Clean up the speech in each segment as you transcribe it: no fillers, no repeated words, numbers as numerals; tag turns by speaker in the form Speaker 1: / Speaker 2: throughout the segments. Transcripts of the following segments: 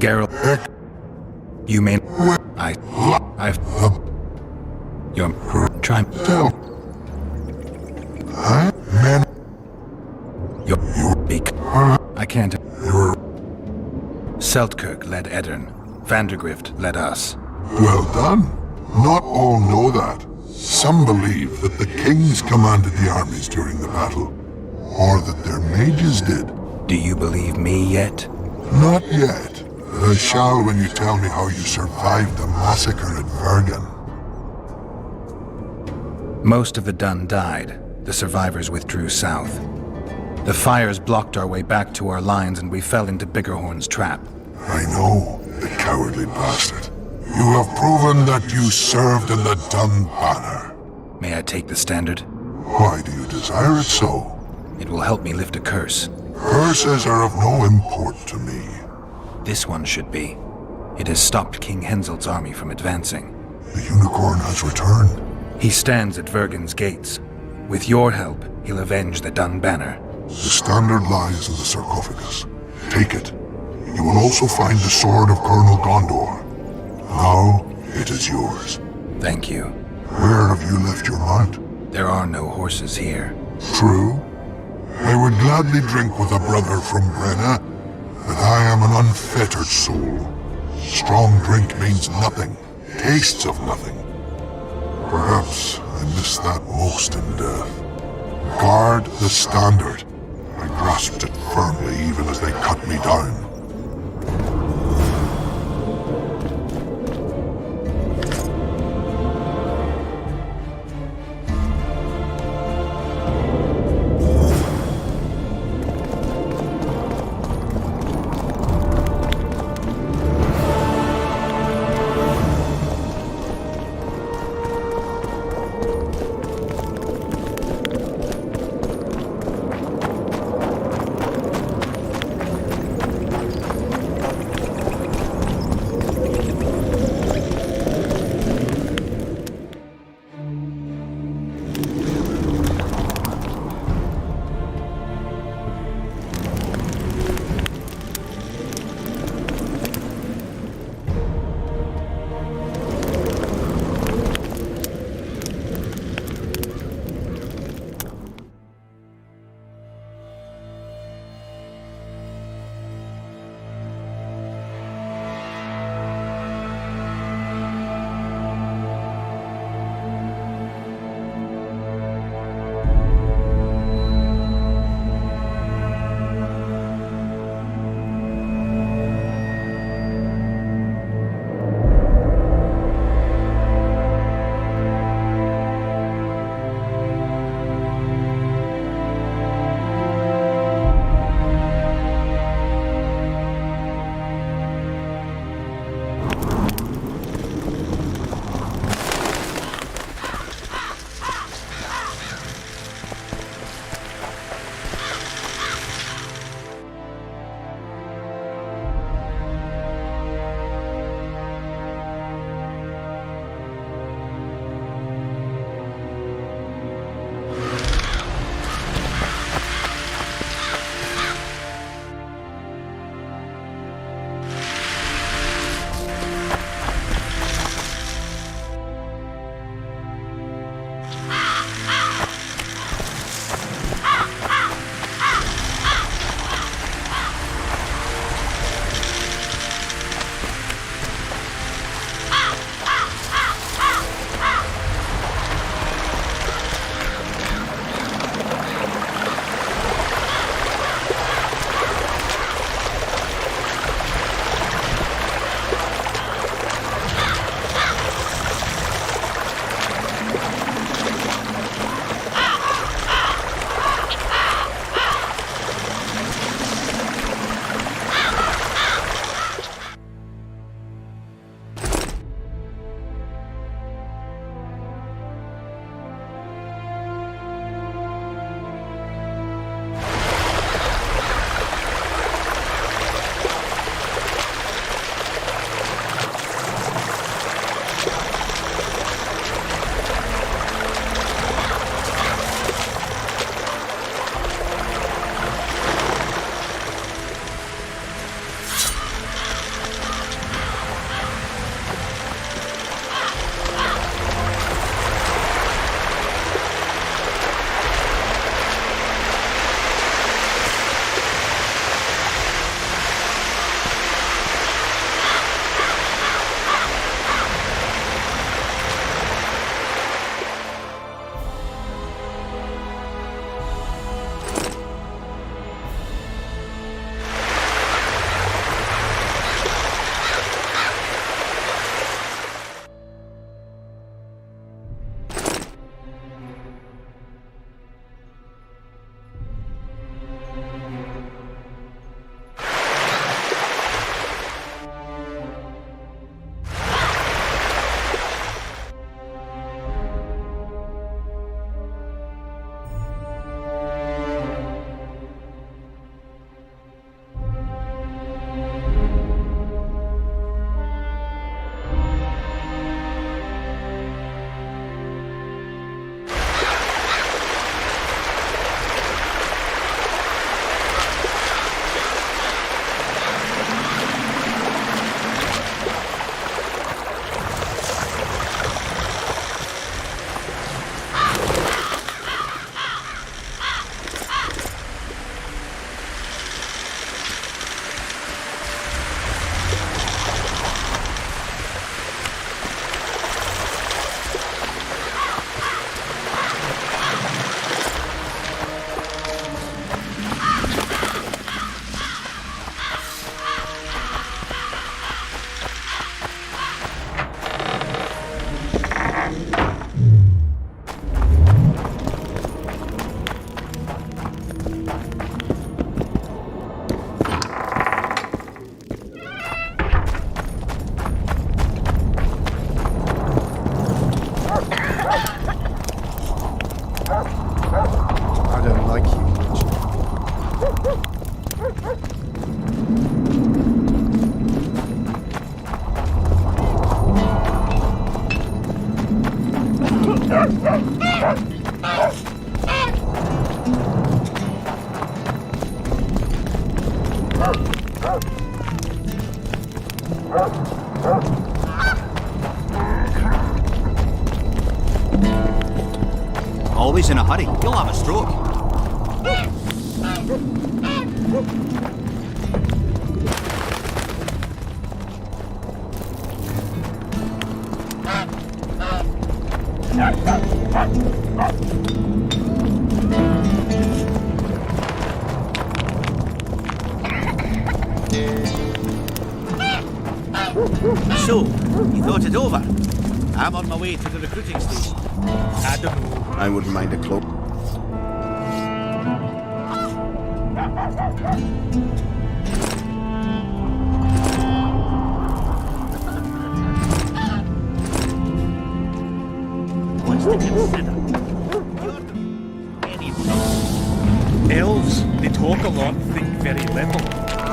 Speaker 1: Geralt, you mean I've you're trying
Speaker 2: Man,
Speaker 1: you speak. I can't. Seltkirk led Eddern. Vandergrift led us.
Speaker 2: well done. Not all know that. Some believe that the kings commanded the armies during the battle, or that their mages did.
Speaker 1: Do you believe me yet?
Speaker 2: Not yet. I shall when you tell me how you survived the massacre at Vergen.
Speaker 1: Most of the Dun died. The survivors withdrew south. The fires blocked our way back to our lines and we fell into Biggerhorn's trap.
Speaker 2: I know, the cowardly bastard. You have proven that you served in the Dun banner.
Speaker 1: May I take the standard?
Speaker 2: Why do you desire it so?
Speaker 1: It will help me lift a curse.
Speaker 2: Curses are of no import to me.
Speaker 1: This one should be. It has stopped King Henselt's army from advancing.
Speaker 2: The unicorn has returned.
Speaker 1: He stands at Vergen's gates. With your help, he'll avenge the Dun banner.
Speaker 2: The standard lies in the sarcophagus. Take it. You will also find the sword of Colonel Gondor. Now, it is yours.
Speaker 1: Thank you.
Speaker 2: Where have you left your mount?
Speaker 1: There are no horses here.
Speaker 2: True. I would gladly drink with a brother from Brenna, but I am an unfettered soul. Strong drink means nothing, tastes of nothing. Perhaps I miss that most in death. Guard the standard. I grasped it firmly even as they cut me down.
Speaker 3: Always in a hurry. You'll have a stroke. So, you thought it over? I'm on my way to the recruiting station. I don't know.
Speaker 4: I wouldn't mind a cloak.
Speaker 3: What's to consider?
Speaker 5: Elves, they talk a lot, think very little.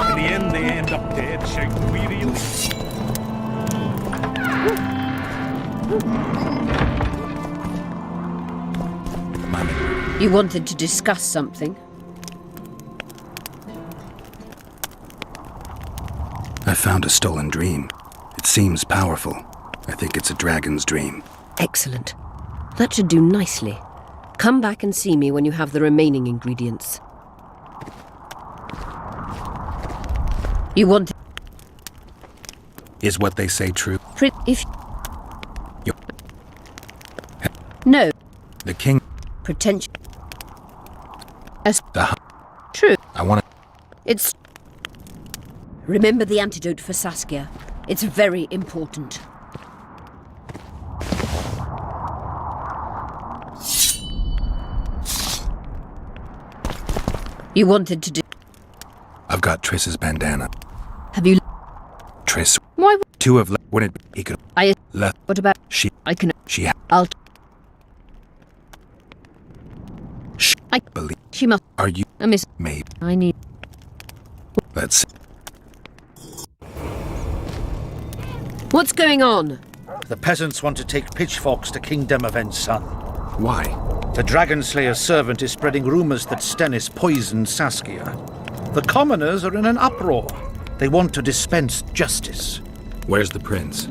Speaker 5: In the end, they end up dead, shouting, "We really..."
Speaker 6: You wanted to discuss something?
Speaker 1: I found a stolen dream. It seems powerful. I think it's a dragon's dream.
Speaker 6: Excellent. That should do nicely. Come back and see me when you have the remaining ingredients. You want...
Speaker 1: Is what they say true?
Speaker 6: If...
Speaker 1: You-
Speaker 6: No.
Speaker 1: The king...
Speaker 6: Pretension. As...
Speaker 1: The...
Speaker 6: True.
Speaker 1: I want to...
Speaker 6: It's... Remember the antidote for Saskia. It's very important. You wanted to do...
Speaker 1: I've got Triss's bandana.
Speaker 6: Have you...
Speaker 1: Triss.
Speaker 6: Why...
Speaker 1: Two have left. When he could...
Speaker 6: I...
Speaker 1: Left.
Speaker 6: What about...
Speaker 1: She...
Speaker 6: I can...
Speaker 1: She...
Speaker 6: I'll...
Speaker 1: Shh.
Speaker 6: I...
Speaker 1: Believe...
Speaker 6: She must...
Speaker 1: Are you...
Speaker 6: I miss...
Speaker 1: Maybe.
Speaker 6: I need...
Speaker 1: Let's see.
Speaker 6: What's going on?
Speaker 3: The peasants want to take pitchforks to King Demoven's son.
Speaker 1: Why?
Speaker 3: The Dragonslayer's servant is spreading rumours that Stennis poisoned Saskia. The commoners are in an uproar. They want to dispense justice.
Speaker 1: Where's the prince?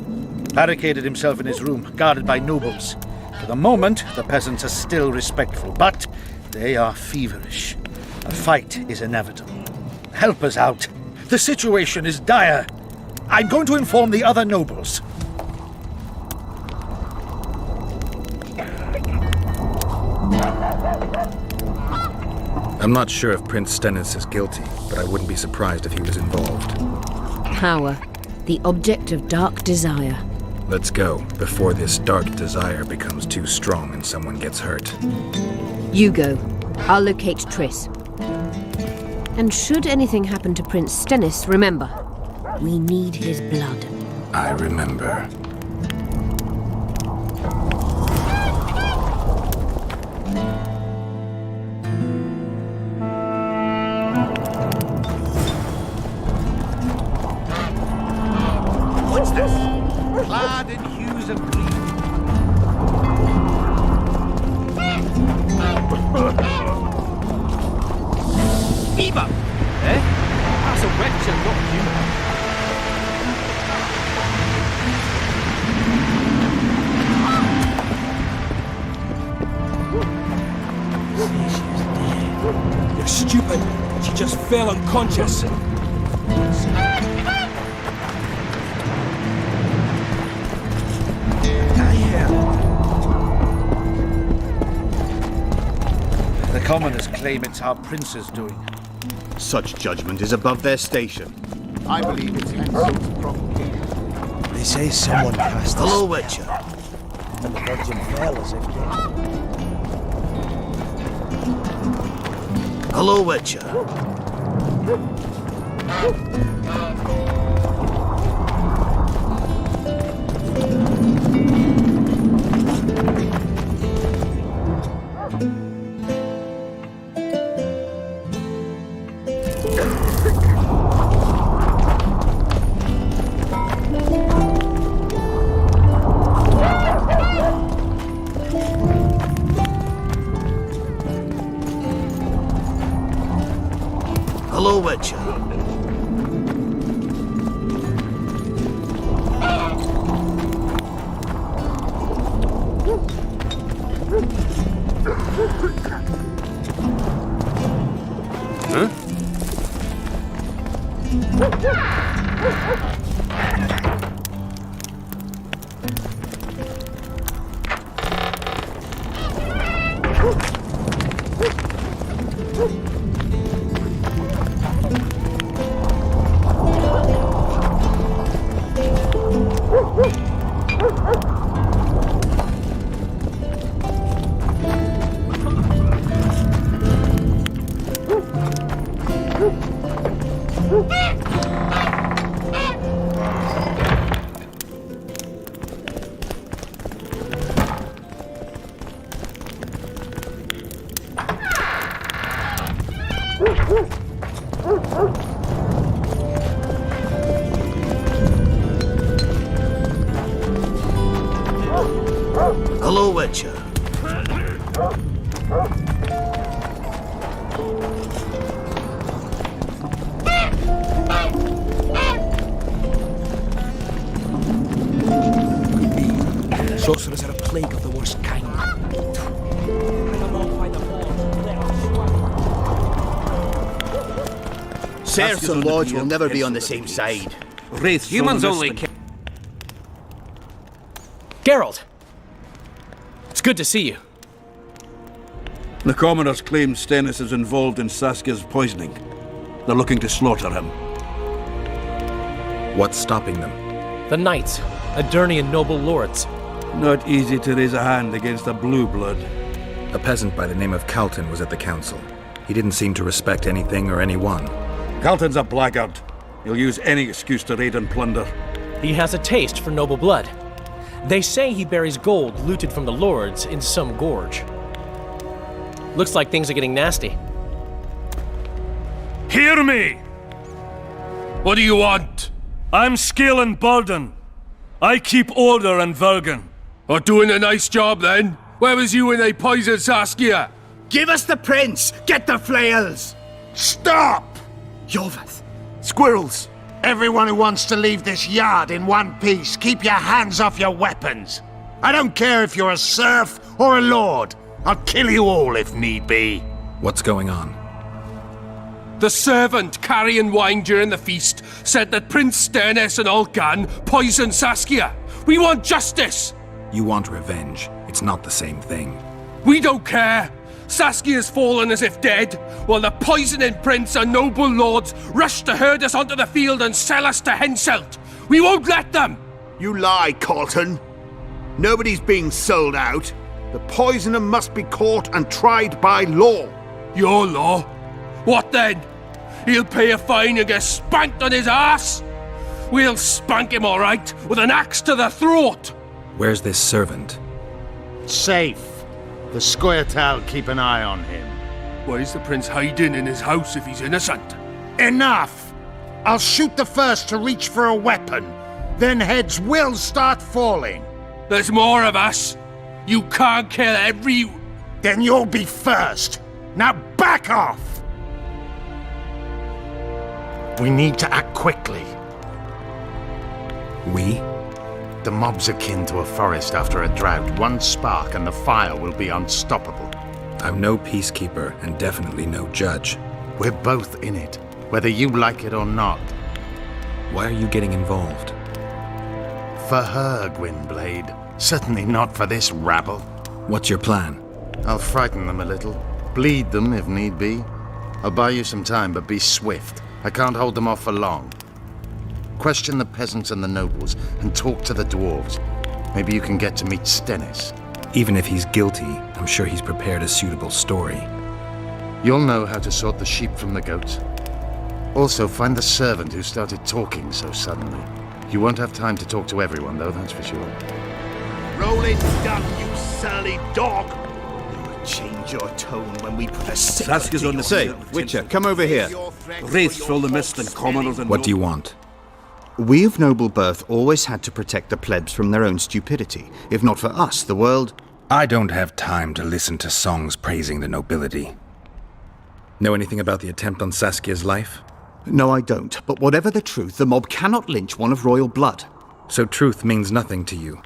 Speaker 3: Barricaded himself in his room, guarded by nobles. For the moment, the peasants are still respectful, but they are feverish. A fight is inevitable. Help us out. The situation is dire. I'm going to inform the other nobles.
Speaker 1: I'm not sure if Prince Stennis is guilty, but I wouldn't be surprised if he was involved.
Speaker 6: Power. The object of dark desire.
Speaker 1: Let's go, before this dark desire becomes too strong and someone gets hurt.
Speaker 6: You go. I'll locate Triss. And should anything happen to Prince Stennis, remember, we need his blood.
Speaker 1: I remember.
Speaker 3: What's this? Clad in hues of green. Eva! Eh? That's a witch and not human.
Speaker 7: You're stupid. She just fell unconscious.
Speaker 3: The commoners claim it's our prince's doing.
Speaker 4: Such judgment is above their station. I believe it's insult provocation.
Speaker 7: They say someone cast a
Speaker 4: Hello,
Speaker 7: spell,
Speaker 4: Witcher.
Speaker 7: and the virgin fell as if dead.
Speaker 4: Hello, Witcher. Hello, Witcher. Hello, Witcher.
Speaker 7: Sorcerers are a plague of the worst kind. Bring them all by the horn.
Speaker 4: Serfs and lords will never be on the same side.
Speaker 8: Humans only care. Geralt! It's good to see you.
Speaker 9: The commoners claim Stennis is involved in Saskia's poisoning. They're looking to slaughter him.
Speaker 1: What's stopping them?
Speaker 8: The knights, Adernian noble lords.
Speaker 9: Not easy to raise a hand against a blue blood.
Speaker 1: A peasant by the name of Calton was at the council. He didn't seem to respect anything or anyone.
Speaker 9: Calton's a blackguard. He'll use any excuse to raid and plunder.
Speaker 8: He has a taste for noble blood. They say he buries gold looted from the lords in some gorge. Looks like things are getting nasty.
Speaker 5: Hear me! What do you want? I'm Scale Burden. I keep order in Vergen.
Speaker 10: Are doing a nice job then? Where was you when they poisoned Saskia?
Speaker 4: Give us the prince! Get the flails!
Speaker 3: Stop!
Speaker 4: Yorvath.
Speaker 3: Squirrels! Everyone who wants to leave this yard in one piece, keep your hands off your weapons. I don't care if you're a serf or a lord. I'll kill you all if need be.
Speaker 1: What's going on?
Speaker 10: The servant carrying wine during the feast said that Prince Stennis and Olgan poisoned Saskia. We want justice!
Speaker 1: You want revenge. It's not the same thing.
Speaker 10: We don't care. Saskia's fallen as if dead, while the poisoning prince and noble lords rush to herd us onto the field and sell us to Henselt. We won't let them!
Speaker 4: You lie, Colton. Nobody's being sold out. The poisoner must be caught and tried by law.
Speaker 10: Your law? What then? He'll pay a fine and get spanked on his ass? We'll spank him all right, with an axe to the throat!
Speaker 1: Where's this servant?
Speaker 3: Safe. The Scoia'tael keep an eye on him.
Speaker 10: Why is the prince hiding in his house if he's innocent?
Speaker 3: Enough! I'll shoot the first to reach for a weapon. Then heads will start falling.
Speaker 10: There's more of us. You can't kill every...
Speaker 3: Then you'll be first. Now back off! We need to act quickly.
Speaker 1: We?
Speaker 3: The mob's akin to a forest after a drought. One spark and the fire will be unstoppable.
Speaker 1: I'm no peacekeeper and definitely no judge.
Speaker 3: We're both in it, whether you like it or not.
Speaker 1: Why are you getting involved?
Speaker 3: For her, Gwynblade. Certainly not for this rabble.
Speaker 1: What's your plan?
Speaker 3: I'll frighten them a little. Bleed them if need be. I'll buy you some time, but be swift. I can't hold them off for long. Question the peasants and the nobles, and talk to the dwarves. Maybe you can get to meet Stennis.
Speaker 1: Even if he's guilty, I'm sure he's prepared a suitable story.
Speaker 3: You'll know how to sort the sheep from the goats. Also, find the servant who started talking so suddenly. You won't have time to talk to everyone, though, that's for sure.
Speaker 4: Roll it down, you surly dog! You will change your tone when we put a
Speaker 9: Saskia's on the
Speaker 4: Say,
Speaker 9: field.
Speaker 4: Witcher, come over here.
Speaker 9: Wraiths fill the mist and commoners and...
Speaker 1: What do you want?
Speaker 4: We of noble birth always had to protect the plebs from their own stupidity. If not for us, the world...
Speaker 1: I don't have time to listen to songs praising the nobility. Know anything about the attempt on Saskia's life?
Speaker 4: No, I don't. But whatever the truth, the mob cannot lynch one of royal blood.
Speaker 1: So truth means nothing to you.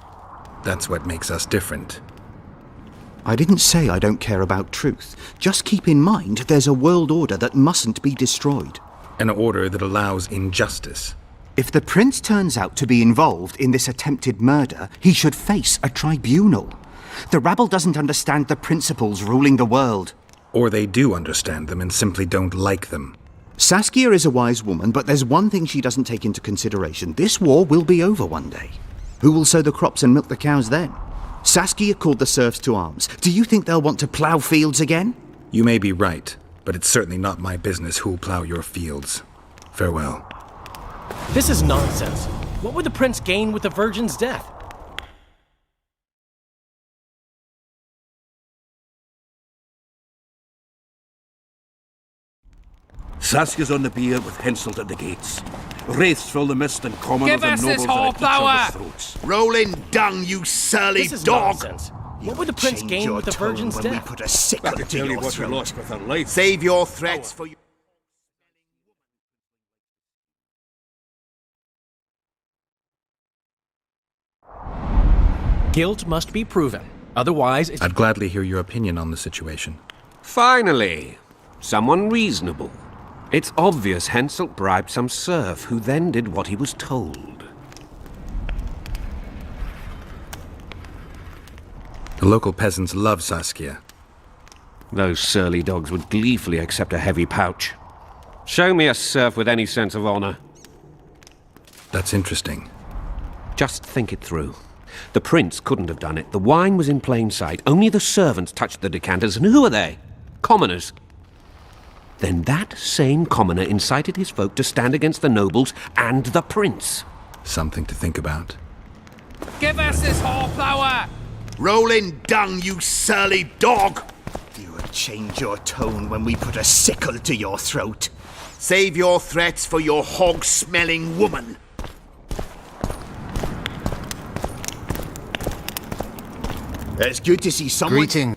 Speaker 1: That's what makes us different.
Speaker 4: I didn't say I don't care about truth. Just keep in mind there's a world order that mustn't be destroyed.
Speaker 1: An order that allows injustice.
Speaker 4: If the prince turns out to be involved in this attempted murder, he should face a tribunal. The rabble doesn't understand the principles ruling the world.
Speaker 1: Or they do understand them and simply don't like them.
Speaker 4: Saskia is a wise woman, but there's one thing she doesn't take into consideration. This war will be over one day. Who will sow the crops and milk the cows then? Saskia called the serfs to arms. Do you think they'll want to plough fields again?
Speaker 1: You may be right, but it's certainly not my business who'll plough your fields. Farewell.
Speaker 8: This is nonsense. What would the prince gain with the virgin's death?
Speaker 9: Saskia's on the bier with Henselt at the gates. Wraiths fill the mist and commoners
Speaker 5: Give
Speaker 9: and
Speaker 5: us
Speaker 9: nobles
Speaker 5: this
Speaker 9: are at each
Speaker 5: horsepower!
Speaker 9: other's throats.
Speaker 4: Rolling dung, you surly
Speaker 8: This is
Speaker 4: dog!
Speaker 8: nonsense. What would the prince gain with the virgin's
Speaker 4: when we
Speaker 8: death?
Speaker 4: put a sickle
Speaker 9: I can
Speaker 4: to
Speaker 9: tell you
Speaker 4: your
Speaker 9: what we
Speaker 4: throat.
Speaker 9: lost with her life.
Speaker 4: Save your threats for your...
Speaker 8: Guilt must be proven. Otherwise, it's...
Speaker 1: I'd gladly hear your opinion on the situation.
Speaker 11: Finally, someone reasonable. It's obvious Henselt bribed some serf who then did what he was told.
Speaker 1: The local peasants love Saskia.
Speaker 11: Those surly dogs would gleefully accept a heavy pouch. Show me a serf with any sense of honor.
Speaker 1: That's interesting.
Speaker 11: Just think it through. The prince couldn't have done it. The wine was in plain sight. Only the servants touched the decanters, and who are they? Commoners. Then that same commoner incited his folk to stand against the nobles and the prince.
Speaker 1: Something to think about.
Speaker 10: Give us this whoreflower!
Speaker 4: Rolling dung, you surly dog! You would change your tone when we put a sickle to your throat. Save your threats for your hog-smelling woman. It's good to see someone...
Speaker 7: Greeting.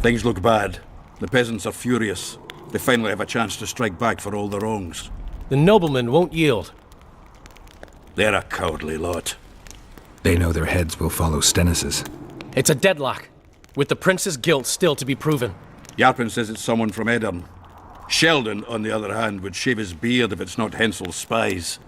Speaker 9: Things look bad. The peasants are furious. They finally have a chance to strike back for all the wrongs.
Speaker 8: The noblemen won't yield.
Speaker 9: They're a cowardly lot.
Speaker 1: They know their heads will follow Stennis's.
Speaker 8: It's a deadlock, with the prince's guilt still to be proven.
Speaker 9: Yarpin says it's someone from Edern. Sheldon, on the other hand, would shave his beard if it's not Hensel's spies.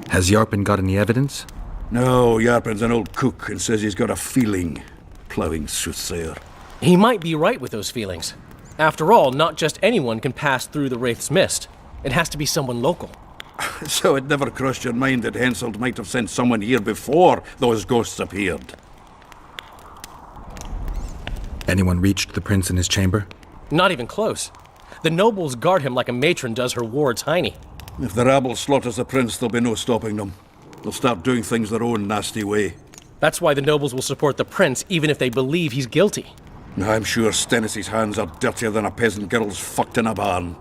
Speaker 1: Has Yarpin got any evidence?
Speaker 9: No, Yarpin's an old cook and says he's got a feeling. Ploughing soothsayer.
Speaker 8: He might be right with those feelings. After all, not just anyone can pass through the Wraith's mist. It has to be someone local.
Speaker 9: So it never crossed your mind that Henselt might have sent someone here before those ghosts appeared?
Speaker 1: Anyone reached the prince in his chamber?
Speaker 8: Not even close. The nobles guard him like a matron does her ward's hiney.
Speaker 9: If the rabble slaughters the prince, there'll be no stopping them. They'll start doing things their own nasty way.
Speaker 8: That's why the nobles will support the prince, even if they believe he's guilty.
Speaker 9: I'm sure Stennis's hands are dirtier than a peasant girl's fucked in a barn.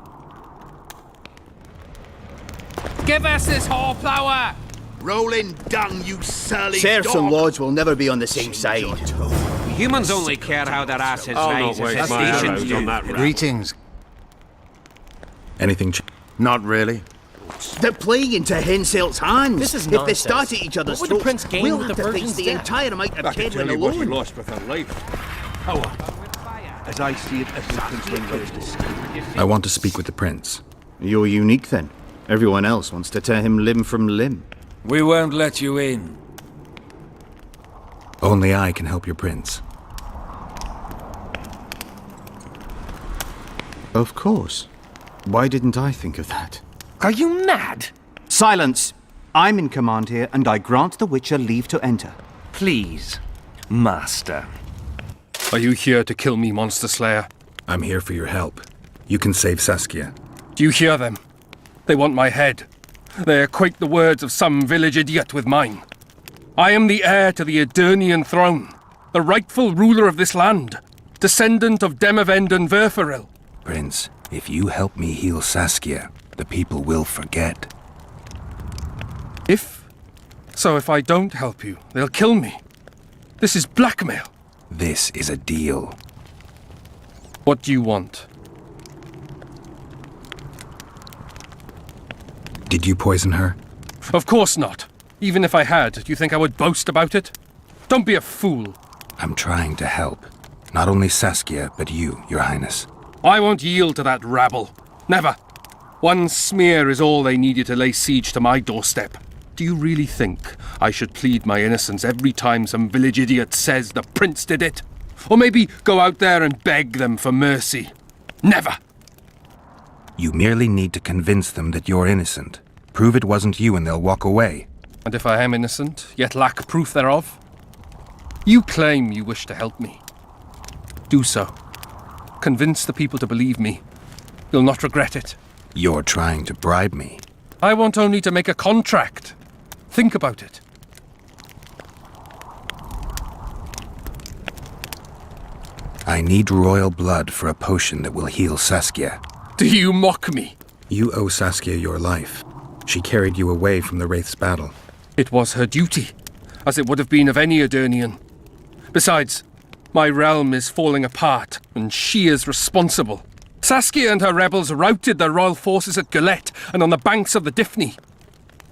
Speaker 10: Give us this whoreflower!
Speaker 4: Rolling dung, you surly
Speaker 12: Serfs
Speaker 4: dog!
Speaker 12: and lords will never be on the same side.
Speaker 11: Humans only care how their asses raise as
Speaker 7: my
Speaker 11: nations
Speaker 7: arrows
Speaker 11: do.
Speaker 7: on that Greetings.
Speaker 1: Anything
Speaker 7: Not really.
Speaker 4: They're playing into Henselt's hands.
Speaker 8: This is
Speaker 4: If they
Speaker 8: nonsense.
Speaker 4: start at each other's
Speaker 8: What would the
Speaker 4: throats,
Speaker 8: prince gain
Speaker 4: we'll
Speaker 8: with
Speaker 4: have
Speaker 8: the
Speaker 4: to face
Speaker 8: virgin's
Speaker 4: the
Speaker 8: death?
Speaker 4: entire amount of
Speaker 9: I can tell
Speaker 4: Kedwin
Speaker 9: you what she
Speaker 4: alone.
Speaker 9: lost with her life. Power. As I see it, every prince wins his
Speaker 1: I want to speak with the prince.
Speaker 4: You're unique then. Everyone else wants to tear him limb from limb.
Speaker 13: We won't let you in.
Speaker 1: Only I can help your prince.
Speaker 4: Of course. Why didn't I think of that?
Speaker 13: Are you mad?
Speaker 4: Silence! I'm in command here, and I grant the Witcher leave to enter.
Speaker 13: Please, Master.
Speaker 5: Are you here to kill me, Monster Slayer?
Speaker 1: I'm here for your help. You can save Saskia.
Speaker 5: Do you hear them? They want my head. They equate the words of some village idiot with mine. I am the heir to the Edirnian throne, the rightful ruler of this land, descendant of Demavend and Verferil.
Speaker 1: Prince, if you help me heal Saskia, the people will forget.
Speaker 5: If I don't help you, they'll kill me. This is blackmail.
Speaker 1: This is a deal.
Speaker 5: What do you want?
Speaker 1: Did you poison her?
Speaker 5: Of course not. Even if I had, do you think I would boast about it? Don't be a fool.
Speaker 1: I'm trying to help. Not only Saskia, but you, Your Highness.
Speaker 5: I won't yield to that rabble. Never. One smear is all they needed to lay siege to my doorstep. Do you really think I should plead my innocence every time some village idiot says the prince did it? Or maybe go out there and beg them for mercy? Never!
Speaker 1: You merely need to convince them that you're innocent. Prove it wasn't you and they'll walk away.
Speaker 5: And if I am innocent, yet lack proof thereof? You claim you wish to help me. Do so. Convince the people to believe me. You'll not regret it.
Speaker 1: You're trying to bribe me.
Speaker 5: I want only to make a contract. Think about it.
Speaker 1: I need royal blood for a potion that will heal Saskia.
Speaker 5: Do you mock me?
Speaker 1: You owe Saskia your life. She carried you away from the Wraith's battle.
Speaker 5: It was her duty, as it would have been of any Edirnian. Besides, my realm is falling apart, and she is responsible. Saskia and her rebels routed the royal forces at Gillette and on the banks of the Dyffny.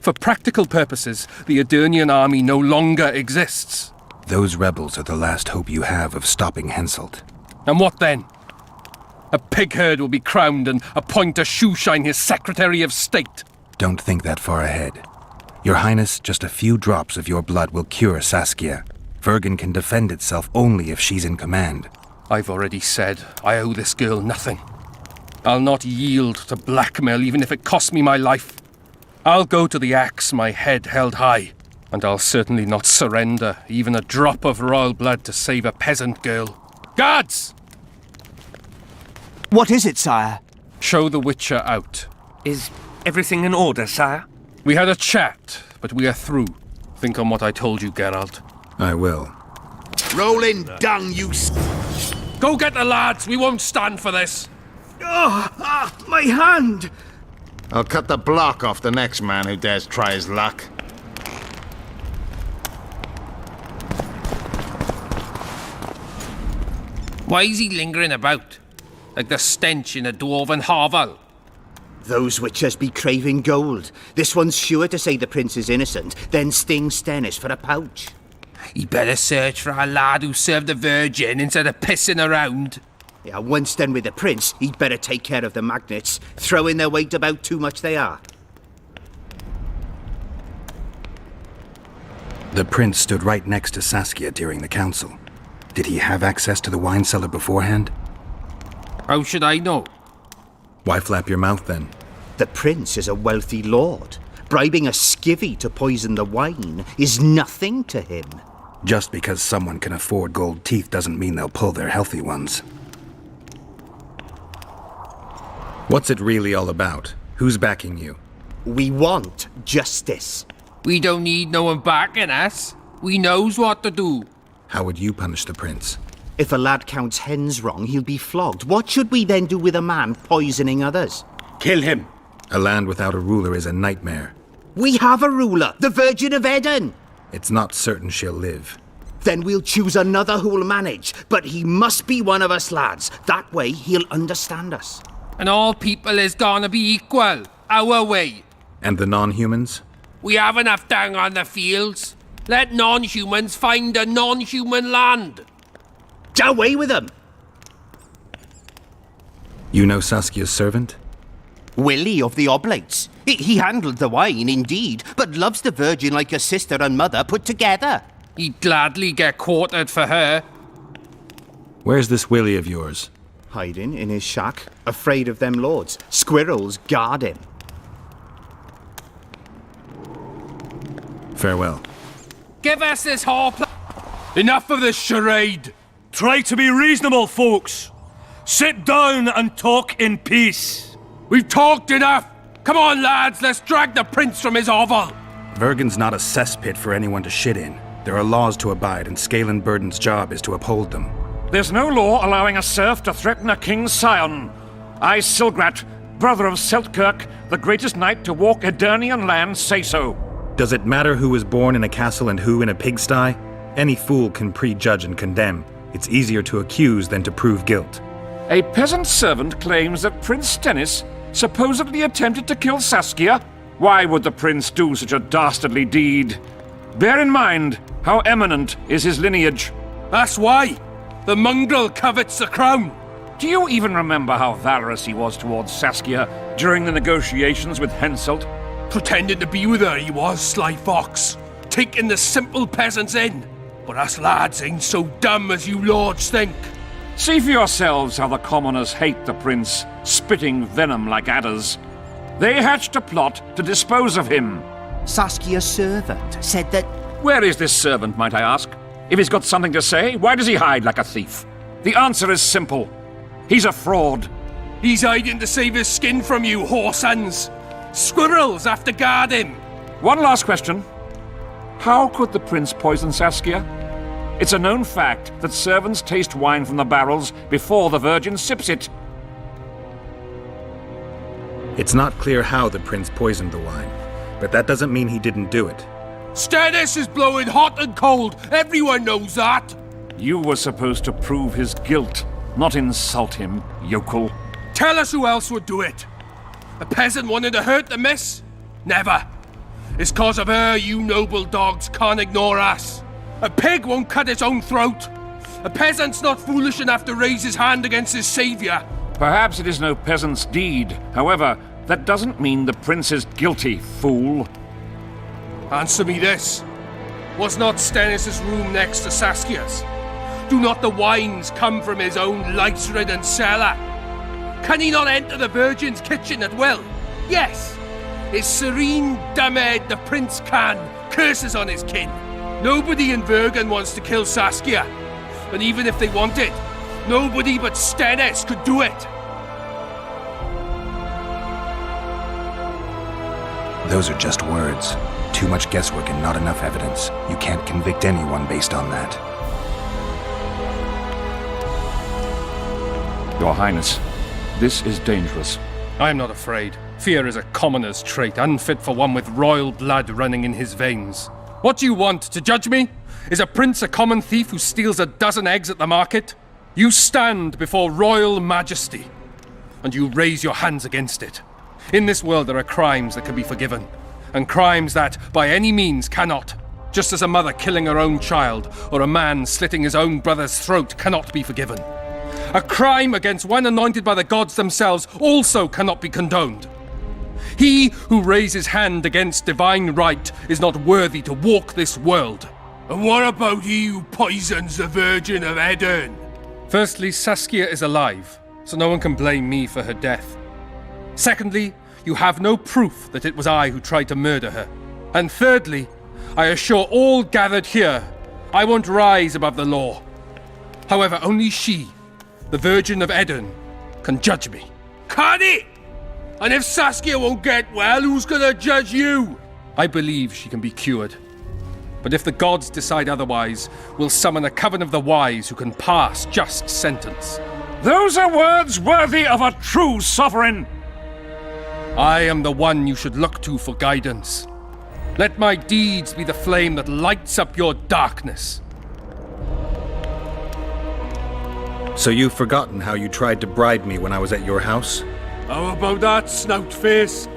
Speaker 5: For practical purposes, the Edirnian army no longer exists.
Speaker 1: Those rebels are the last hope you have of stopping Henselt.
Speaker 5: And what then? A pig herd will be crowned and appoint a shoeshine his Secretary of State.
Speaker 1: Don't think that far ahead. Your Highness, just a few drops of your blood will cure Saskia. Vergen can defend itself only if she's in command.
Speaker 5: I've already said I owe this girl nothing. I'll not yield to blackmail even if it costs me my life. I'll go to the axe, my head held high. And I'll certainly not surrender even a drop of royal blood to save a peasant girl. Guards!
Speaker 12: What is it, sire?
Speaker 5: Show the Witcher out.
Speaker 13: Is everything in order, sire?
Speaker 5: We had a chat, but we are through. Think on what I told you, Geralt.
Speaker 1: I will.
Speaker 12: Rolling dung, you
Speaker 5: Go get the lads! We won't stand for this!
Speaker 12: my hand!
Speaker 14: I'll cut the block off the next man who dares try his luck.
Speaker 10: Why is he lingering about? Like the stench in a dwarven hovel?
Speaker 12: Those witchers be craving gold. This one's sure to say the prince is innocent, then sting Stennis for a pouch.
Speaker 10: He better search for a lad who served the Virgin instead of pissing around.
Speaker 12: Yeah, once done with the prince, he'd better take care of the magnets, throwing their weight about too much they are.
Speaker 1: The prince stood right next to Saskia during the council. Did he have access to the wine cellar beforehand?
Speaker 10: How should I know?
Speaker 1: Why flap your mouth then?
Speaker 12: The prince is a wealthy lord. Bribing a skivvy to poison the wine is nothing to him.
Speaker 1: Just because someone can afford gold teeth doesn't mean they'll pull their healthy ones. What's it really all about? Who's backing you?
Speaker 12: We want justice.
Speaker 10: We don't need no one backing us. We knows what to do.
Speaker 1: How would you punish the prince?
Speaker 12: If a lad counts hens wrong, he'll be flogged. What should we then do with a man poisoning others?
Speaker 3: Kill him.
Speaker 1: A land without a ruler is a nightmare.
Speaker 12: We have a ruler, the Virgin of Eden.
Speaker 1: It's not certain she'll live.
Speaker 12: Then we'll choose another who'll manage. But he must be one of us lads. That way he'll understand us.
Speaker 10: And all people is gonna be equal, our way.
Speaker 1: And the non-humans?
Speaker 10: We have enough down on the fields. Let non-humans find a non-human land.
Speaker 12: Away with them!
Speaker 1: You know Saskia's servant?
Speaker 12: Willie of the Oblates. He handled the wine, indeed, but loves the Virgin like a sister and mother put together.
Speaker 10: He'd gladly get quartered for her.
Speaker 1: Where's this Willie of yours?
Speaker 12: Hiding in his shack, afraid of them lords. Squirrels guard him.
Speaker 1: Farewell.
Speaker 10: Give us this whole Enough of this charade!
Speaker 15: Try to be reasonable, folks. Sit down and talk in peace.
Speaker 10: We've talked enough! Come on, lads, let's drag the prince from his hovel!
Speaker 1: Vergen's not a cesspit for anyone to shit in. There are laws to abide, and Scalen Burden's job is to uphold them.
Speaker 15: There's no law allowing a serf to threaten a king's scion. I, Silgrat, brother of Seltkirk, the greatest knight to walk Edirnian land, say so.
Speaker 1: Does it matter who was born in a castle and who in a pigsty? Any fool can prejudge and condemn. It's easier to accuse than to prove guilt.
Speaker 15: A peasant servant claims that Prince Stennis supposedly attempted to kill Saskia. Why would the prince do such a dastardly deed? Bear in mind how eminent is his lineage.
Speaker 10: That's why! The mongrel covets the crown!
Speaker 15: Do you even remember how valorous he was towards Saskia during the negotiations with Henselt?
Speaker 10: Pretending to be with her he was, sly fox. Taking the simple peasants in. But us lads ain't so dumb as you lords think.
Speaker 15: See for yourselves how the commoners hate the prince, spitting venom like adders. They hatched a plot to dispose of him.
Speaker 12: Saskia's servant said that...
Speaker 15: Where is this servant, might I ask? If he's got something to say, why does he hide like a thief? The answer is simple. He's a fraud.
Speaker 10: He's hiding to save his skin from you, whoresons. Squirrels have to guard him.
Speaker 15: One last question. How could the prince poison Saskia? It's a known fact that servants taste wine from the barrels before the Virgin sips it.
Speaker 1: It's not clear how the prince poisoned the wine, but that doesn't mean he didn't do it.
Speaker 10: Stannis is blowing hot and cold. Everyone knows that.
Speaker 15: You were supposed to prove his guilt, not insult him, yokel.
Speaker 10: Tell us who else would do it. A peasant wanted to hurt the miss? Never. It's cause of her you noble dogs can't ignore us. A pig won't cut its own throat. A peasant's not foolish enough to raise his hand against his savior.
Speaker 15: Perhaps it is no peasant's deed. However, that doesn't mean the prince is guilty, fool.
Speaker 10: Answer me this. Was not Stannis' room next to Saskia's? Do not the wines come from his own lice-ridden cellar? Can he not enter the Virgin's kitchen at will? Yes. His serene Damed the prince can. Curses on his kin. Nobody in Vergen wants to kill Saskia. And even if they wanted, nobody but Stannis could do it.
Speaker 1: Those are just words. Too much guesswork and not enough evidence. You can't convict anyone based on that.
Speaker 15: Your Highness, this is dangerous.
Speaker 5: I am not afraid. Fear is a commoner's trait, unfit for one with royal blood running in his veins. What do you want, to judge me? Is a prince a common thief who steals a dozen eggs at the market? You stand before royal majesty, and you raise your hands against it. In this world there are crimes that can be forgiven, and crimes that, by any means, cannot. Just as a mother killing her own child, or a man slitting his own brother's throat cannot be forgiven. A crime against one anointed by the gods themselves also cannot be condoned. He who raises hand against divine right is not worthy to walk this world.
Speaker 10: And what about he who poisons the Virgin of Edern?
Speaker 5: Firstly, Saskia is alive, so no one can blame me for her death. Secondly, you have no proof that it was I who tried to murder her. And thirdly, I assure all gathered here, I won't rise above the law. However, only she, the Virgin of Edern, can judge me.
Speaker 10: Can it? And if Saskia won't get well, who's gonna judge you?
Speaker 5: I believe she can be cured. But if the gods decide otherwise, we'll summon a coven of the wise who can pass just sentence.
Speaker 15: Those are words worthy of a true sovereign.
Speaker 5: I am the one you should look to for guidance. Let my deeds be the flame that lights up your darkness.
Speaker 1: So you've forgotten how you tried to bribe me when I was at your house?
Speaker 10: How about that, snout face?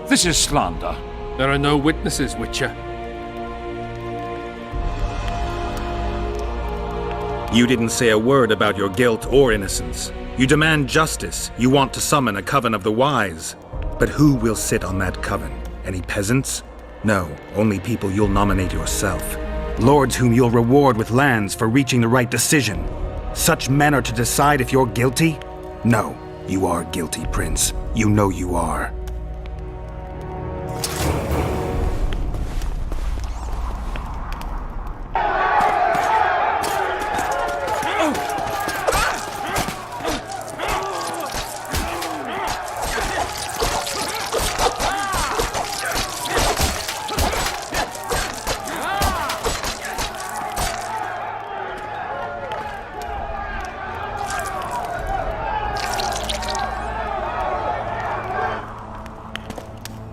Speaker 15: This is slander.
Speaker 5: There are no witnesses, Witcher.
Speaker 1: You didn't say a word about your guilt or innocence. You demand justice. You want to summon a coven of the wise. But who will sit on that coven? Any peasants? No, only people you'll nominate yourself. Lords whom you'll reward with lands for reaching the right decision. Such men are to decide if you're guilty? No, you are guilty, Prince. You know you are.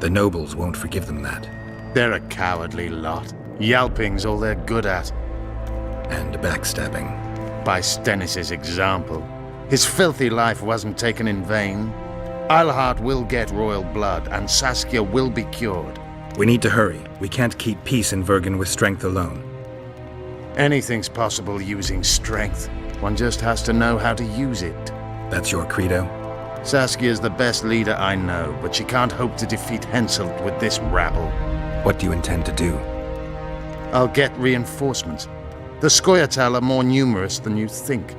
Speaker 1: The nobles won't forgive them that.
Speaker 14: They're a cowardly lot. Yelping's all they're good at.
Speaker 1: And backstabbing.
Speaker 14: By Stennis' example. His filthy life wasn't taken in vain. Eilhart will get royal blood, and Saskia will be cured.
Speaker 1: We need to hurry. We can't keep peace in Vergen with strength alone.
Speaker 14: Anything's possible using strength. One just has to know how to use it.
Speaker 1: That's your credo?
Speaker 14: Saskia's the best leader I know, but she can't hope to defeat Henselt with this rabble.
Speaker 1: What do you intend to do?
Speaker 14: I'll get reinforcements. The Scoia'tael are more numerous than you think.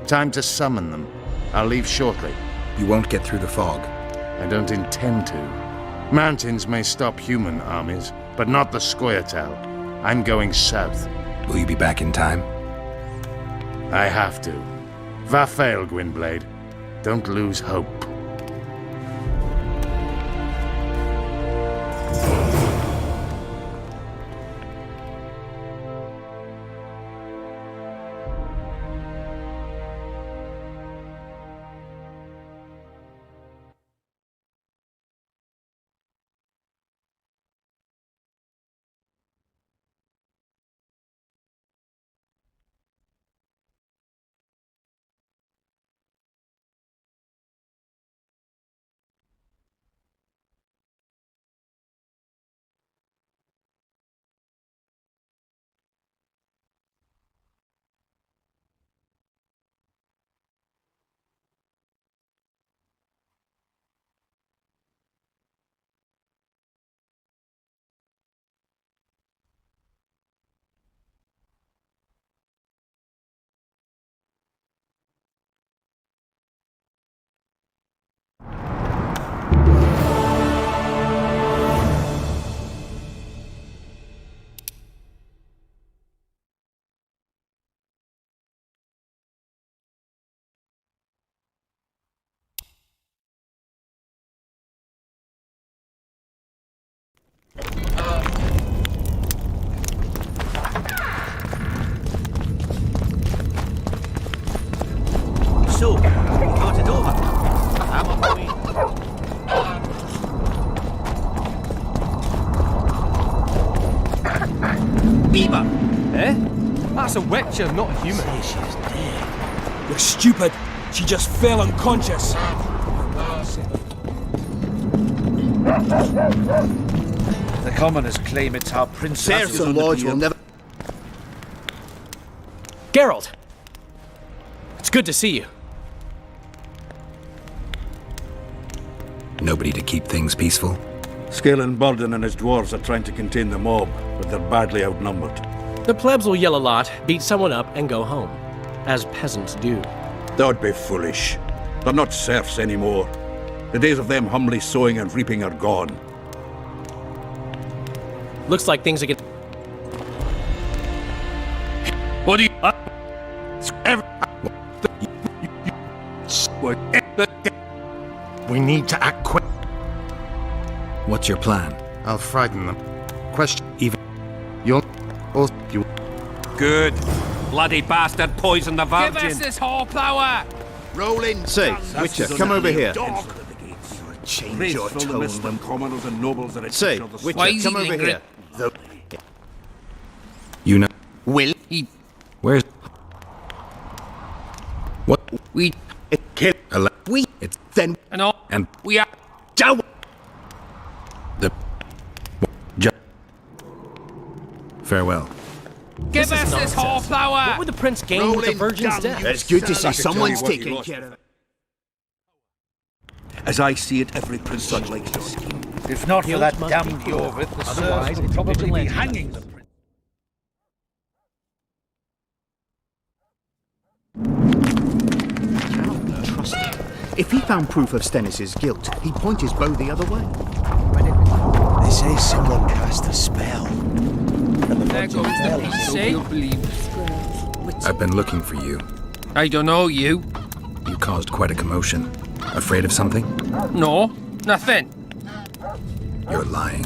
Speaker 14: Time to summon them. I'll leave shortly.
Speaker 1: You won't get through the fog.
Speaker 14: I don't intend to. Mountains may stop human armies, but not the Scoia'tael. I'm going south.
Speaker 1: Will you be back in time?
Speaker 14: I have to. Vafail, Gwynblade. Don't lose hope.
Speaker 8: a witcher, not a human.
Speaker 7: Say she's dead. You're stupid. She just fell unconscious.
Speaker 3: The commoners claim it's our prince.
Speaker 4: Serfs and lords will never...
Speaker 8: Geralt! It's good to see you.
Speaker 1: Nobody to keep things peaceful?
Speaker 9: Scalen Burden and his dwarves are trying to contain the mob, but they're badly outnumbered.
Speaker 8: The plebs will yell a lot, beat someone up, and go home. As peasants do.
Speaker 9: That would be foolish. They're not serfs anymore. The days of them humbly sowing and reaping are gone.
Speaker 8: Looks like things are getting...
Speaker 10: What do you...
Speaker 14: We need to act quick.
Speaker 1: What's your plan?
Speaker 14: I'll frighten them. Question even. You'll... Or you...
Speaker 11: Good. Bloody bastard poisoned the
Speaker 10: Give
Speaker 11: virgin.
Speaker 10: us this horsepower!
Speaker 14: Roll in.
Speaker 4: Say, Witcher, come over here.
Speaker 14: Change your tone.
Speaker 9: The commoners and nobles are at
Speaker 4: Say,
Speaker 9: each other's
Speaker 4: Witcher,
Speaker 10: Why is
Speaker 4: come
Speaker 10: he
Speaker 4: over
Speaker 10: lingering?
Speaker 4: here. Though...
Speaker 1: You know...
Speaker 12: Will
Speaker 1: Where's... What?
Speaker 10: We...
Speaker 4: Kill...
Speaker 1: We... It's...
Speaker 4: Then...
Speaker 10: And all...
Speaker 1: And...
Speaker 10: We are...
Speaker 4: Down!
Speaker 1: The... Farewell.
Speaker 10: Give
Speaker 8: This is
Speaker 10: us this
Speaker 8: nonsense.
Speaker 10: horsepower!
Speaker 8: What would the prince gain with the
Speaker 14: Rolling
Speaker 8: virgin's
Speaker 14: down,
Speaker 8: death?
Speaker 14: you
Speaker 4: It's good to see
Speaker 9: I can tell
Speaker 4: someone's
Speaker 9: you what you
Speaker 4: taking
Speaker 9: lost.
Speaker 4: care of it.
Speaker 9: As I see it, every prince would like to see.
Speaker 3: If not for
Speaker 8: Guilt
Speaker 3: that
Speaker 8: must
Speaker 3: damned
Speaker 8: be pure.
Speaker 3: Jorvith, the
Speaker 8: Otherwise,
Speaker 3: serfs would
Speaker 8: it's
Speaker 3: probably be
Speaker 8: vigilante
Speaker 3: hanging the
Speaker 8: justice.
Speaker 3: prince.
Speaker 4: Trust him. If he found proof of Stennis's guilt, he'd point his bow the other way.
Speaker 7: They say someone cast a spell. And the
Speaker 10: There goes the priest, eh? You'll believe.
Speaker 1: I've been looking for you.
Speaker 10: I don't know you.
Speaker 1: You caused quite a commotion. Afraid of something?
Speaker 10: No, nothing.
Speaker 1: You're lying.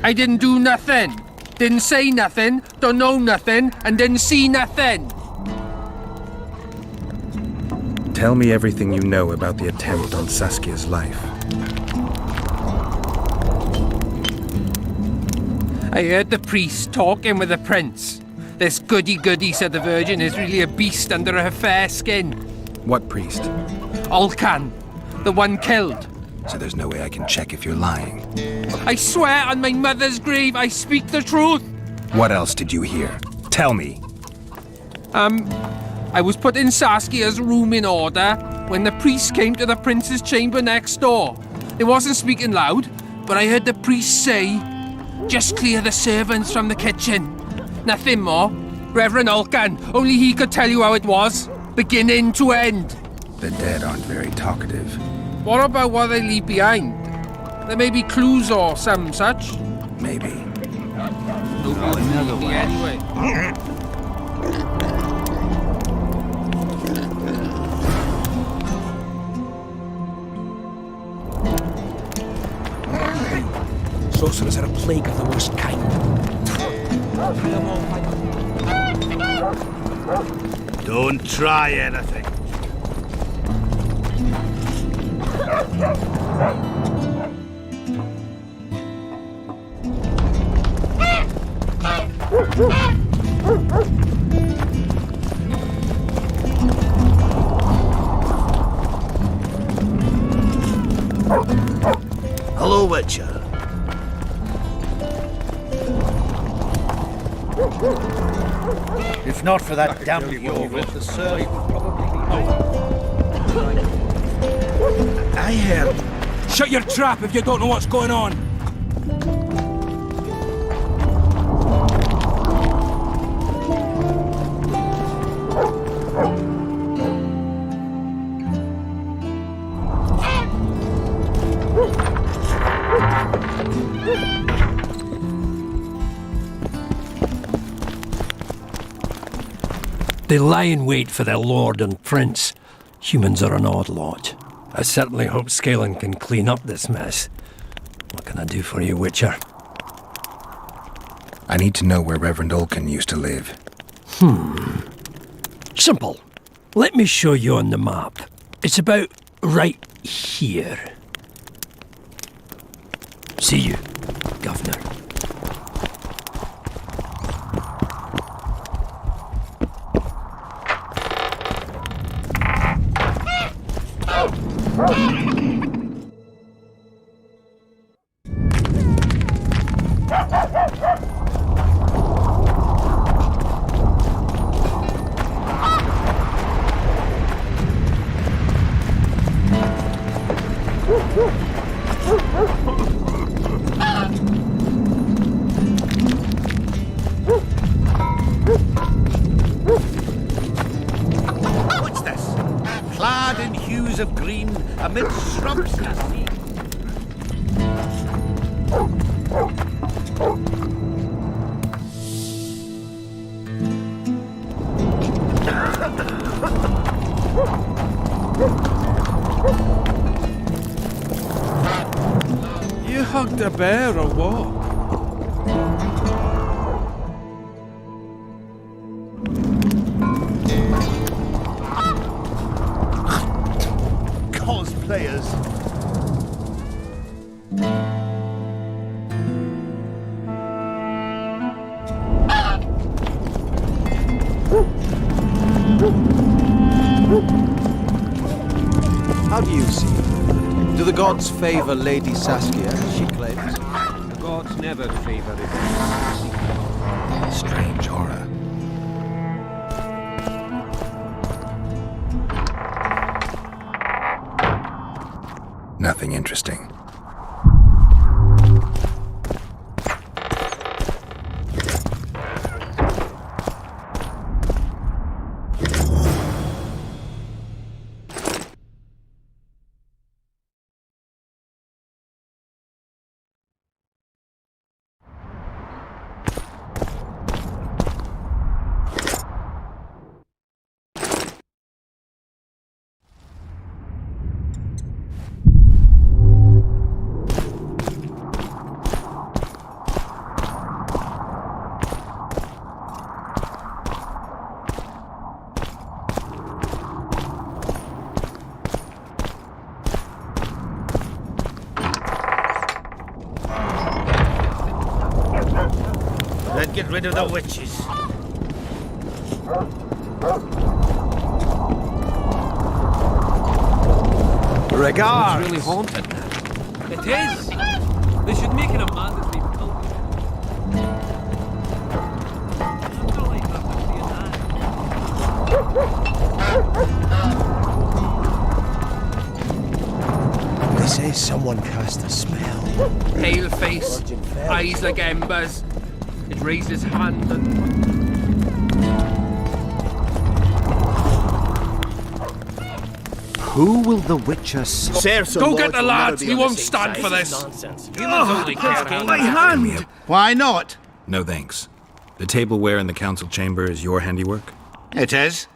Speaker 10: I didn't do nothing. Didn't say nothing, don't know nothing, and didn't see nothing.
Speaker 1: Tell me everything you know about the attempt on Saskia's life.
Speaker 10: I heard the priest talking with the prince. This goody-goody, said the Virgin, is really a beast under her fair skin.
Speaker 1: What priest?
Speaker 10: Olcan, the one killed.
Speaker 1: So there's no way I can check if you're lying.
Speaker 10: I swear on my mother's grave I speak the truth.
Speaker 1: What else did you hear? Tell me.
Speaker 10: I was putting Saskia's room in order when the priest came to the prince's chamber next door. It wasn't speaking loud, but I heard the priest say, "Just clear the servants from the kitchen." Nothing more. Reverend Olcan, only he could tell you how it was, beginning to end.
Speaker 1: The dead aren't very talkative.
Speaker 10: What about what they leave behind? There may be clues or some such.
Speaker 1: Maybe.
Speaker 10: Another one. Anyway.
Speaker 7: Sorcerers are a plague of the worst kind.
Speaker 14: Don't try anything. Hello, Witcher.
Speaker 3: If not for that damned Jorvith, the serfs would probably be hanging.
Speaker 7: I heard. Shut your trap if you don't know what's going on.
Speaker 16: They lie in wait for their lord and prince. Humans are an odd lot. I certainly hope Scalen can clean up this mess. What can I do for you, Witcher?
Speaker 1: I need to know where Reverend Olcan used to live.
Speaker 16: Simple. Let me show you on the map. It's about right here. See you, Governor.
Speaker 3: What's this? Clad in hues of green, amidst shrubs and sea.
Speaker 9: You hugged a bear or what?
Speaker 3: Cosplayers.
Speaker 7: How do you see it? Do the gods favor Lady Saskia, as she claims?
Speaker 11: The gods never favor it.
Speaker 1: Strange aura. Nothing interesting.
Speaker 3: Let's get rid of the witches.
Speaker 7: Regards!
Speaker 11: It's really haunted now.
Speaker 8: It is! They should make it a mandatory
Speaker 7: They say someone cast a spell.
Speaker 10: Pale face, eyes like embers. It raised his hand and...
Speaker 4: Who will the Witcher
Speaker 10: Go get the lads! We won't stand for this!
Speaker 8: nonsense. Humans only care how
Speaker 3: My hand! Why not?
Speaker 1: No thanks. The tableware in the council chamber is your handiwork?
Speaker 3: It is.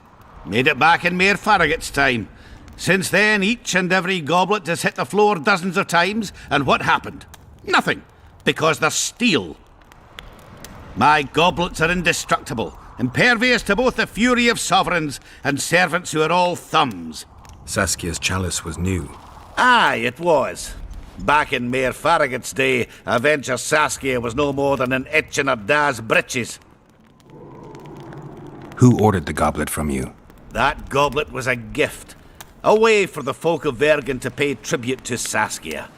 Speaker 3: Made it back in Mayor Farragut's time. Since then, each and every goblet has hit the floor dozens of times, and what happened? Nothing. Because they're steel. My goblets are indestructible, impervious to both the fury of sovereigns and servants who are all thumbs.
Speaker 1: Saskia's chalice was new.
Speaker 3: Aye, it was. Back in Mayor Farragut's day, I venture Saskia was no more than an itch in her da's breeches.
Speaker 1: Who ordered the goblet from you?
Speaker 3: That goblet was a gift. A way for the folk of Vergen to pay tribute to Saskia.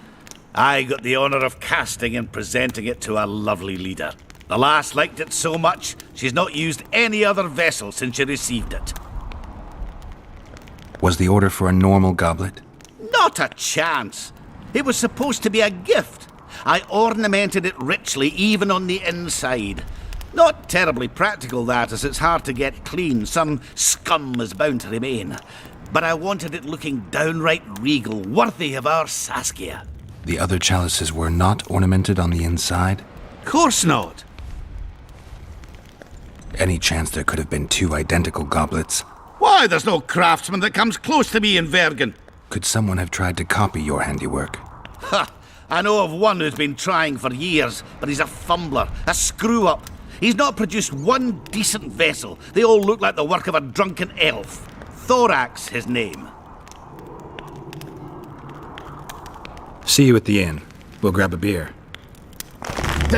Speaker 3: I got the honour of casting and presenting it to our lovely leader. The lass liked it so much, she's not used any other vessel since she received it.
Speaker 1: Was the order for a normal goblet?
Speaker 3: Not a chance. It was supposed to be a gift. I ornamented it richly, even on the inside. Not terribly practical, that, as it's hard to get clean. Some scum is bound to remain. But I wanted it looking downright regal, worthy of our Saskia.
Speaker 1: The other chalices were not ornamented on the inside?
Speaker 3: Course not.
Speaker 1: Any chance there could have been two identical goblets?
Speaker 3: Why, there's no craftsman that comes close to me in Vergen.
Speaker 1: Could someone have tried to copy your handiwork?
Speaker 3: Ha! I know of one who's been trying for years, but he's a fumbler, a screw-up. He's not produced one decent vessel. They all look like the work of a drunken elf. Thorax, his name.
Speaker 1: See you at the inn. We'll grab a beer.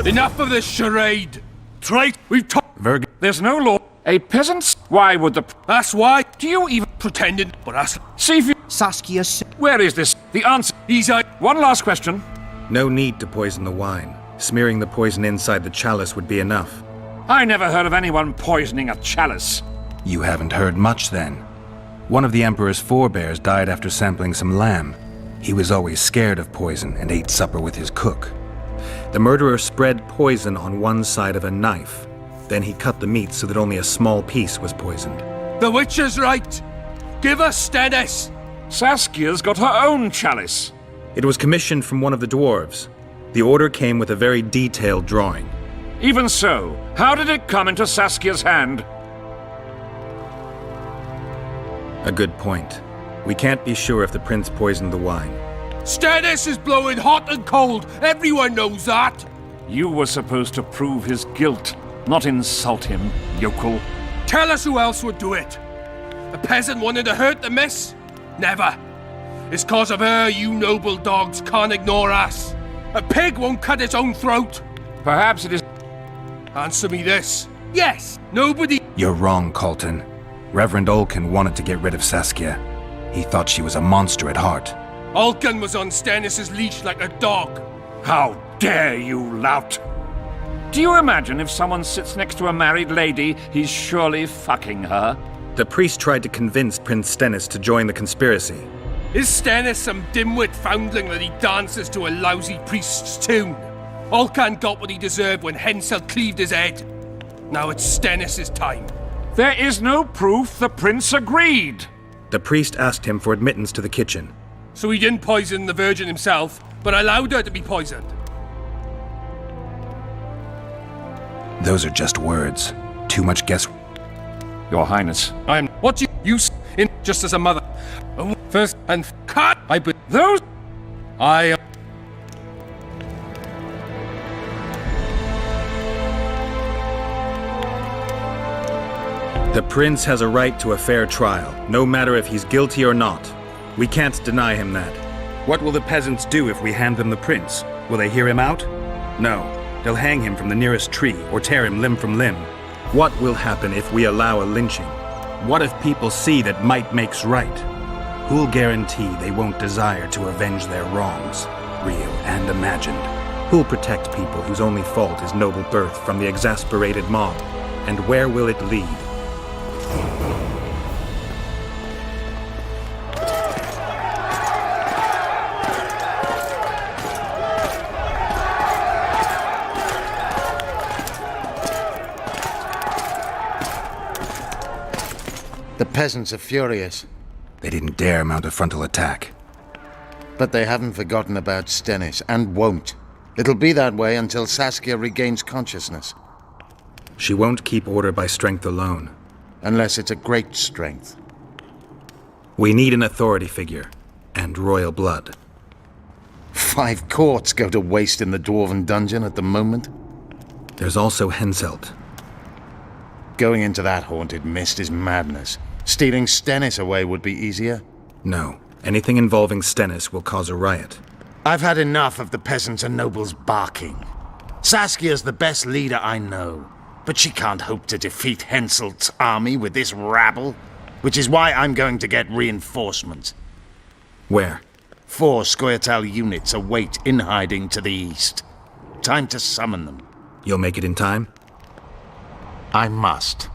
Speaker 10: Enough of this charade! Trite! We've talked...
Speaker 1: Vergen.
Speaker 15: There's no law. A peasant? Why would the...
Speaker 10: That's why. Do you even pretending? But that's...
Speaker 15: See if you...
Speaker 12: Saskia...
Speaker 15: Where is this? The answer...
Speaker 10: He's a...
Speaker 15: One last question.
Speaker 1: No need to poison the wine. Smearing the poison inside the chalice would be enough.
Speaker 15: I never heard of anyone poisoning a chalice.
Speaker 1: You haven't heard much then. One of the Emperor's forebears died after sampling some lamb. He was always scared of poison and ate supper with his cook. The murderer spread poison on one side of a knife. Then he cut the meat so that only a small piece was poisoned.
Speaker 10: The Witcher's right. Give us Stennis.
Speaker 15: Saskia's got her own chalice.
Speaker 1: It was commissioned from one of the dwarves. The order came with a very detailed drawing.
Speaker 15: Even so, how did it come into Saskia's hand?
Speaker 1: A good point. We can't be sure if the prince poisoned the wine.
Speaker 10: Stennis is blowing hot and cold. Everyone knows that.
Speaker 15: You were supposed to prove his guilt, not insult him, yokel.
Speaker 10: Tell us who else would do it. A peasant wanting to hurt the miss? Never. It's cause of her you noble dogs can't ignore us. A pig won't cut its own throat.
Speaker 15: Perhaps it is...
Speaker 10: Answer me this. Yes, nobody...
Speaker 1: You're wrong, Colton. Reverend Olkin wanted to get rid of Saskia. He thought she was a monster at heart.
Speaker 10: Olkin was on Stennis' leash like a dog.
Speaker 15: How dare you, lout! Do you imagine if someone sits next to a married lady, he's surely fucking her?
Speaker 1: The priest tried to convince Prince Stennis to join the conspiracy.
Speaker 10: Is Stennis some dimwit foundling that he dances to a lousy priest's tune? Olcan got what he deserved when Hensel cleaved his head. Now it's Stennis' time.
Speaker 15: There is no proof the prince agreed.
Speaker 1: The priest asked him for admittance to the kitchen.
Speaker 10: So he didn't poison the Virgin himself, but allowed her to be poisoned.
Speaker 1: Those are just words. Too much guess.
Speaker 15: Your Highness.
Speaker 10: I'm what you in just as a mother. First and cut. I put those. I.
Speaker 1: The prince has a right to a fair trial, no matter if he's guilty or not. We can't deny him that. What will the peasants do if we hand them the prince? Will they hear him out? No. They'll hang him from the nearest tree or tear him limb from limb. What will happen if we allow a lynching? What if people see that might makes right? Who'll guarantee they won't desire to avenge their wrongs, real and imagined? Who'll protect people whose only fault is noble birth from the exasperated mob? And where will it lead?
Speaker 14: The peasants are furious.
Speaker 1: They didn't dare mount a frontal attack.
Speaker 14: But they haven't forgotten about Stennis, and won't. It'll be that way until Saskia regains consciousness.
Speaker 1: She won't keep order by strength alone.
Speaker 14: Unless it's a great strength.
Speaker 1: We need an authority figure, and royal blood.
Speaker 14: 5 courts go to waste in the Dwarven dungeon at the moment.
Speaker 1: There's also Henselt.
Speaker 14: Going into that haunted mist is madness. Stealing Stennis away would be easier.
Speaker 1: No. Anything involving Stennis will cause a riot.
Speaker 14: I've had enough of the peasants and nobles barking. Saskia's the best leader I know, but she can't hope to defeat Henselt's army with this rabble, which is why I'm going to get reinforcements.
Speaker 1: Where?
Speaker 14: 4 Scoia'tael units await in hiding to the east. Time to summon them.
Speaker 1: You'll make it in time?
Speaker 14: I must.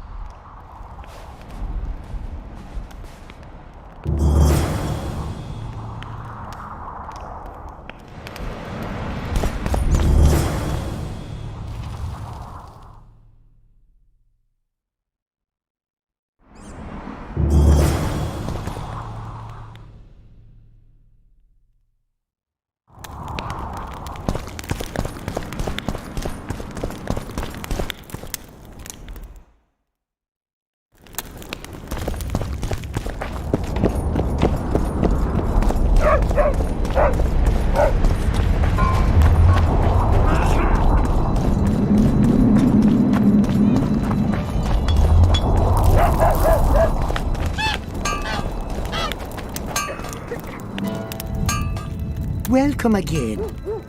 Speaker 17: Welcome again.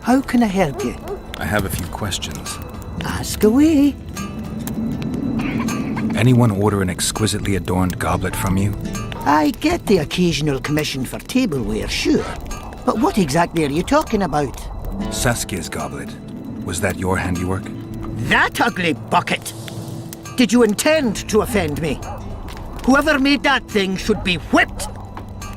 Speaker 17: How can I help you?
Speaker 1: I have a few questions.
Speaker 17: Ask away.
Speaker 1: Anyone order an exquisitely adorned goblet from you?
Speaker 17: I get the occasional commission for tableware, sure. But what exactly are you talking about?
Speaker 1: Saskia's goblet. Was that your handiwork?
Speaker 17: That ugly bucket! Did you intend to offend me? Whoever made that thing should be whipped!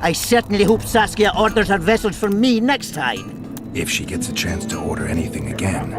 Speaker 17: I certainly hope Saskia orders her vessels for me next time.
Speaker 7: If she gets a chance to order anything again.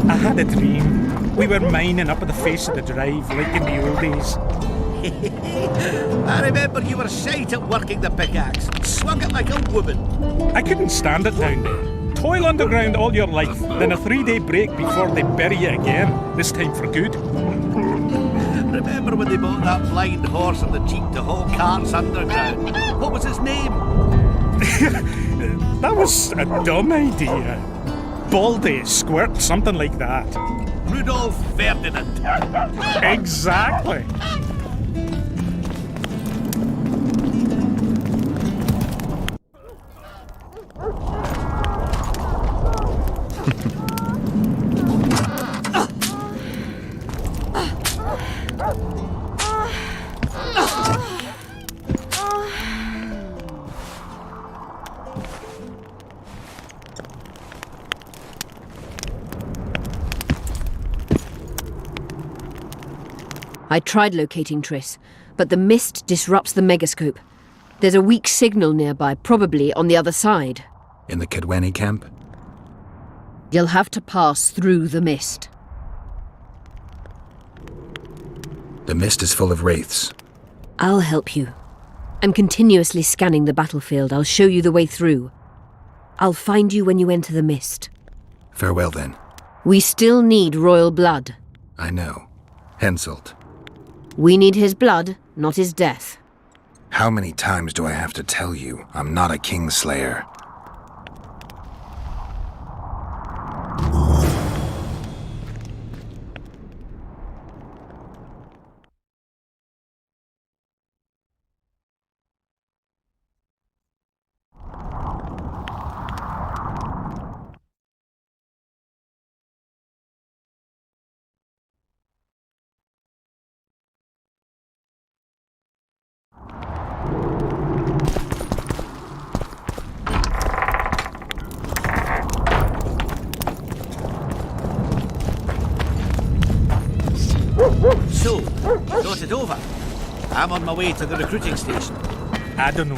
Speaker 18: I had a dream. We were mining up at the face of the drive, like in the old days.
Speaker 3: I remember you were shite at working the pickaxe. Swung it like a woman.
Speaker 18: I couldn't stand it down there. Toil underground all your life, then a 3-day break before they bury you again, this time for good.
Speaker 3: Remember when they bought that blind horse on the cheap to haul carts underground? What was his name?
Speaker 18: That was a dumb idea. Baldy, Squirt, something like that.
Speaker 3: Rudolph Ferdinand.
Speaker 18: Exactly.
Speaker 6: I tried locating Triss, but the mist disrupts the megascope. There's a weak signal nearby, probably on the other side.
Speaker 7: In the Kedweni camp?
Speaker 6: You'll have to pass through the mist.
Speaker 7: The mist is full of wraiths.
Speaker 6: I'll help you. I'm continuously scanning the battlefield. I'll show you the way through. I'll find you when you enter the mist.
Speaker 7: Farewell, then.
Speaker 6: We still need royal blood.
Speaker 7: I know. Henselt.
Speaker 6: We need his blood, not his death.
Speaker 7: How many times do I have to tell you I'm not a Kingslayer?
Speaker 3: So, you got it over? I'm on my way to the recruiting station.
Speaker 18: I don't know.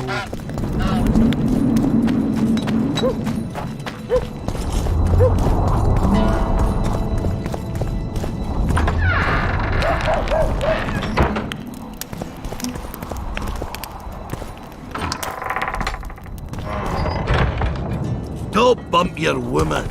Speaker 3: Don't bump your woman.